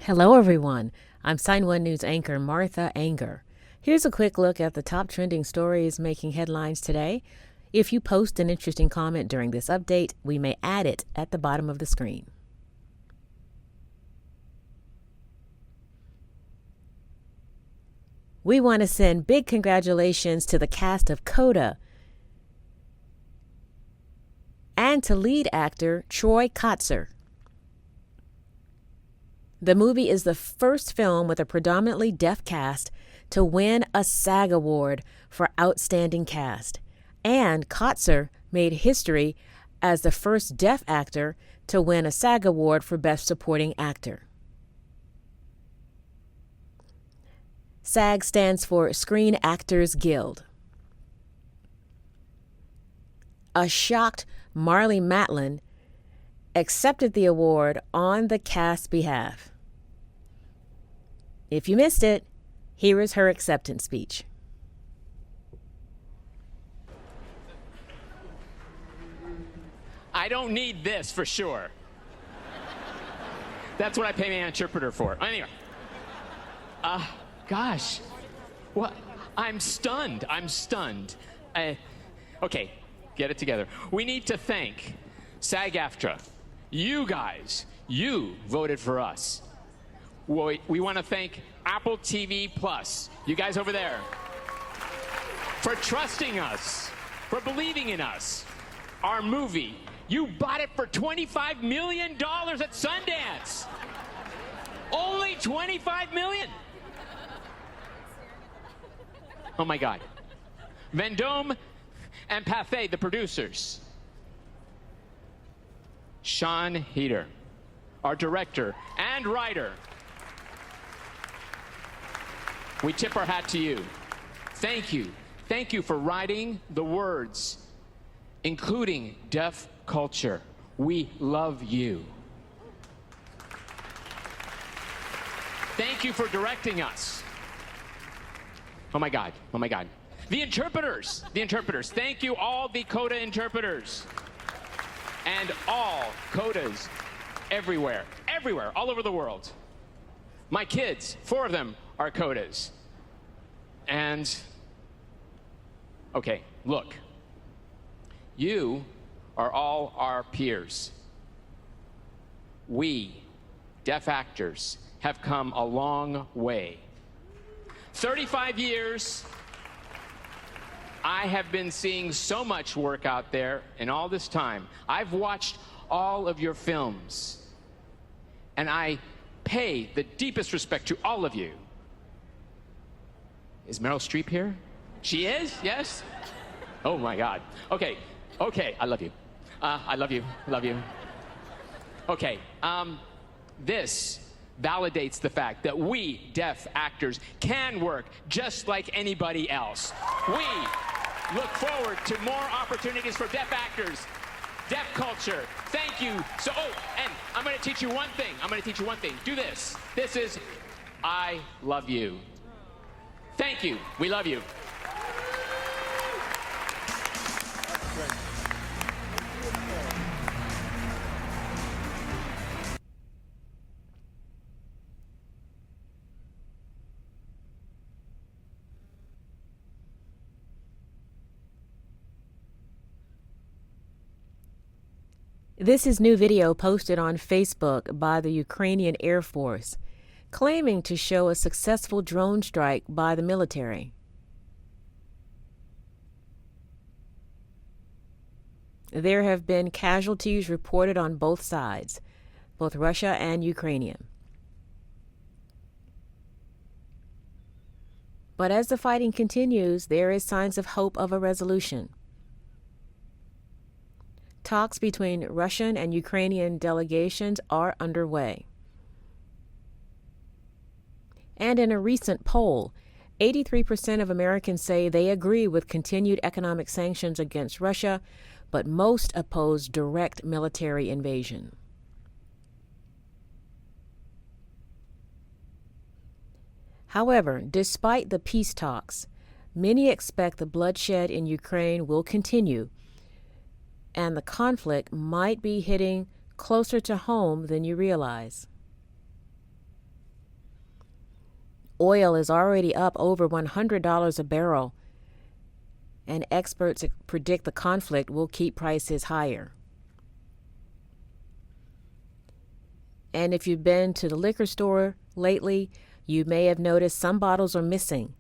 Hello, everyone. I'm Sign1News anchor Martha Anger. Here's a quick look at the top trending stories making headlines today. If you post an interesting comment during this update, we may add it at the bottom of the screen. We want to send big congratulations to the cast of Coda and to lead actor Troy Kotzer. The movie is the first film with a predominantly deaf cast to win a SAG award for Outstanding Cast, and Kotzer made history as the first deaf actor to win a SAG award for Best Supporting Actor. SAG stands for Screen Actors Guild. A shocked Marlee Matlin accepted the award on the cast's behalf. If you missed it, here is her acceptance speech. I don't need this for sure. That's what I pay my interpreter for. Anyway. Gosh. What? I'm stunned. Okay, get it together. We need to thank SAG-AFTRA. You guys, you voted for us. We want to thank Apple TV Plus, you guys over there, for trusting us, for believing in us. Our movie, you bought it for $25 million at Sundance. Only $25 million. Oh my God. Vendome and Pathé, the producers. Sean Heder, our director and writer. We tip our hat to you. Thank you. Thank you for writing the words, including deaf culture. We love you. Thank you for directing us. Oh my God. Oh my God. The interpreters. Thank you, all the Coda interpreters. And all Codas everywhere, all over the world. My kids, 4 of them are Codas. And, okay, look. You are all our peers. We, deaf actors, have come a long way. 35 years, I have been seeing so much work out there, and all this time, I've watched all of your films, and I pay the deepest respect to all of you. Is Meryl Streep here? She is? Yes? Oh my God. Okay, I love you. I love you. Okay, this validates the fact that we, deaf actors, can work just like anybody else. We look forward to more opportunities for deaf actors, deaf culture. Thank you. And I'm going to teach you one thing. Do this. This is I love you. Thank you. We love you. This is new video posted on Facebook by the Ukrainian Air Force, claiming to show a successful drone strike by the military. There have been casualties reported on both sides, both Russia and Ukrainian. But as the fighting continues, there is signs of hope of a resolution. Talks between Russian and Ukrainian delegations are underway. And in a recent poll, 83% of Americans say they agree with continued economic sanctions against Russia, but most oppose direct military invasion. However, despite the peace talks, many expect the bloodshed in Ukraine will continue, and the conflict might be hitting closer to home than you realize. Oil is already up over $100 a barrel, and experts predict the conflict will keep prices higher. And if you've been to the liquor store lately, you may have noticed some bottles are missing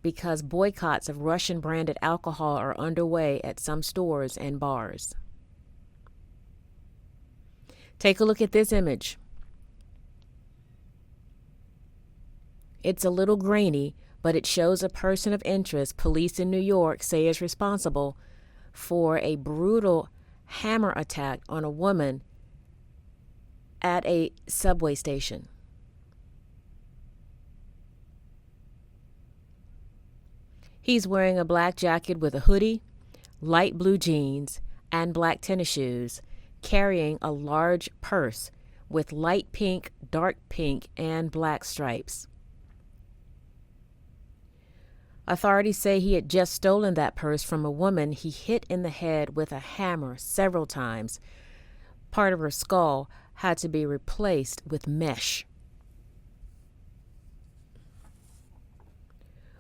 because boycotts of Russian-branded alcohol are underway at some stores and bars. Take a look at this image. It's a little grainy, but it shows a person of interest police in New York say is responsible for a brutal hammer attack on a woman at a subway station. He's wearing a black jacket with a hoodie, light blue jeans, and black tennis shoes, carrying a large purse with light pink, dark pink, and black stripes. Authorities say he had just stolen that purse from a woman he hit in the head with a hammer several times. Part of her skull had to be replaced with mesh.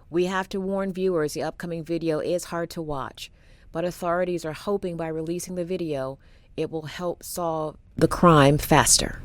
We have to warn viewers the upcoming video is hard to watch, but authorities are hoping by releasing the video, it will help solve the crime faster.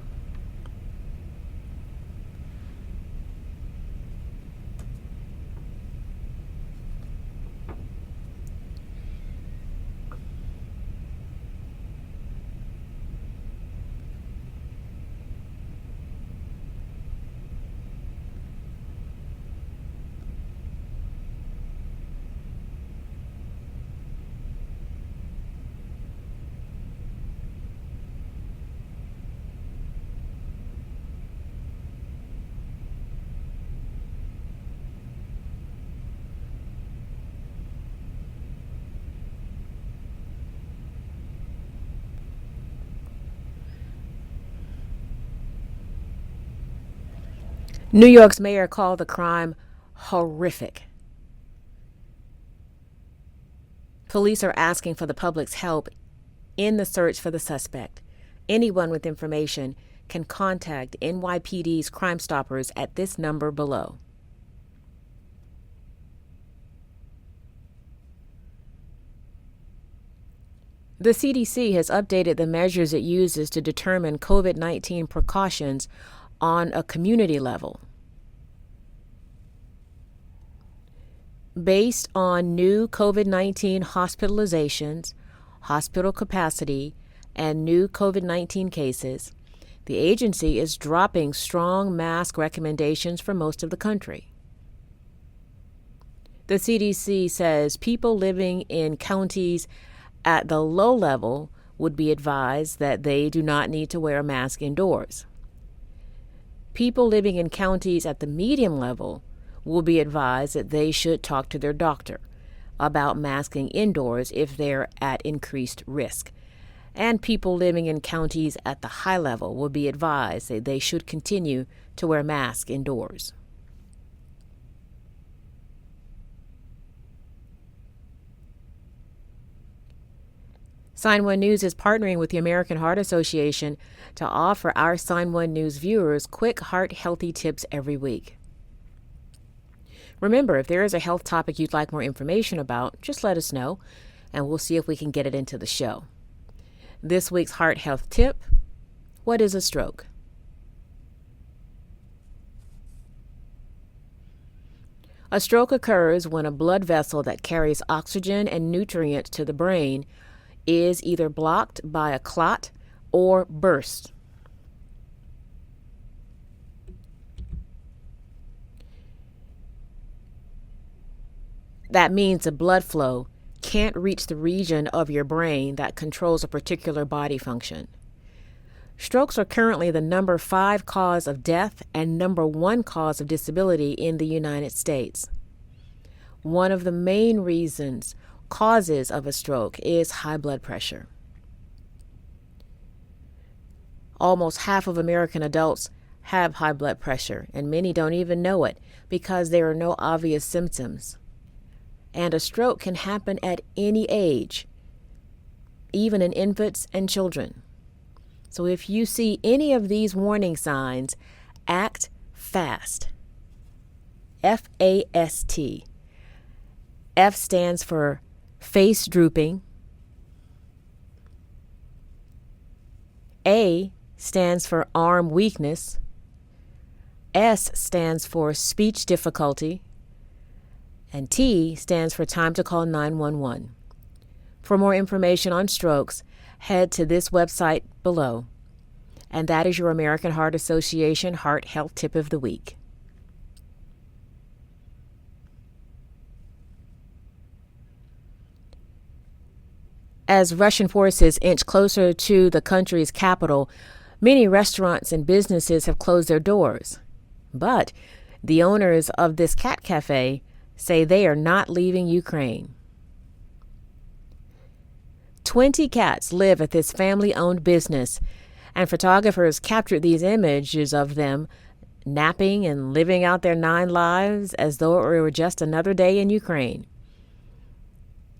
New York's mayor called the crime horrific. Police are asking for the public's help in the search for the suspect. Anyone with information can contact NYPD's Crime Stoppers at this number below. The CDC has updated the measures it uses to determine COVID-19 precautions on a community level. Based on new COVID-19 hospitalizations, hospital capacity, and new COVID-19 cases, the agency is dropping strong mask recommendations for most of the country. The CDC says people living in counties at the low level would be advised that they do not need to wear a mask indoors. People living in counties at the medium level will be advised that they should talk to their doctor about masking indoors if they're at increased risk. And people living in counties at the high level will be advised that they should continue to wear masks indoors. Sign1News is partnering with the American Heart Association to offer our Sign1News viewers quick heart-healthy tips every week. Remember, if there is a health topic you'd like more information about, just let us know, and we'll see if we can get it into the show. This week's heart health tip: what is a stroke? A stroke occurs when a blood vessel that carries oxygen and nutrients to the brain is either blocked by a clot or burst. That means the blood flow can't reach the region of your brain that controls a particular body function. Strokes are currently the number 5 cause of death and number 1 cause of disability in the United States. One of the main causes of a stroke is high blood pressure. Almost half of American adults have high blood pressure, and many don't even know it because there are no obvious symptoms. And a stroke can happen at any age, even in infants and children. So if you see any of these warning signs, act fast. F-A-S-T. F stands for face drooping. A stands for arm weakness. S stands for speech difficulty. And T stands for time to call 911. For more information on strokes, head to this website below. And that is your American Heart Association Heart Health Tip of the Week. As Russian forces inch closer to the country's capital, many restaurants and businesses have closed their doors. But the owners of this cat cafe say they are not leaving Ukraine. 20 cats live at this family-owned business, and photographers captured these images of them napping and living out their 9 lives as though it were just another day in Ukraine.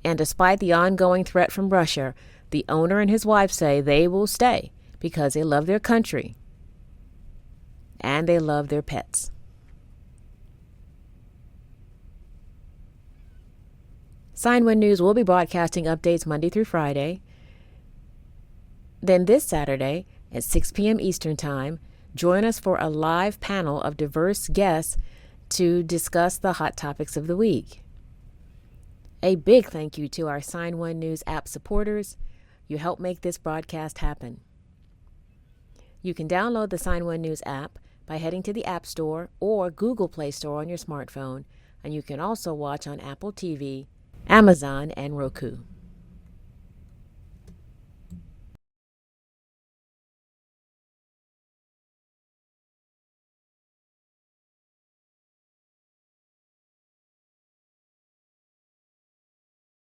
And despite the ongoing threat from Russia, the owner and his wife say they will stay because they love their country and they love their pets. Sign1News will be broadcasting updates Monday through Friday. Then this Saturday at 6 p.m. Eastern Time, join us for a live panel of diverse guests to discuss the hot topics of the week. A big thank you to our Sign1News app supporters. You help make this broadcast happen. You can download the Sign1News app by heading to the App Store or Google Play Store on your smartphone, and you can also watch on Apple TV, Amazon, and Roku.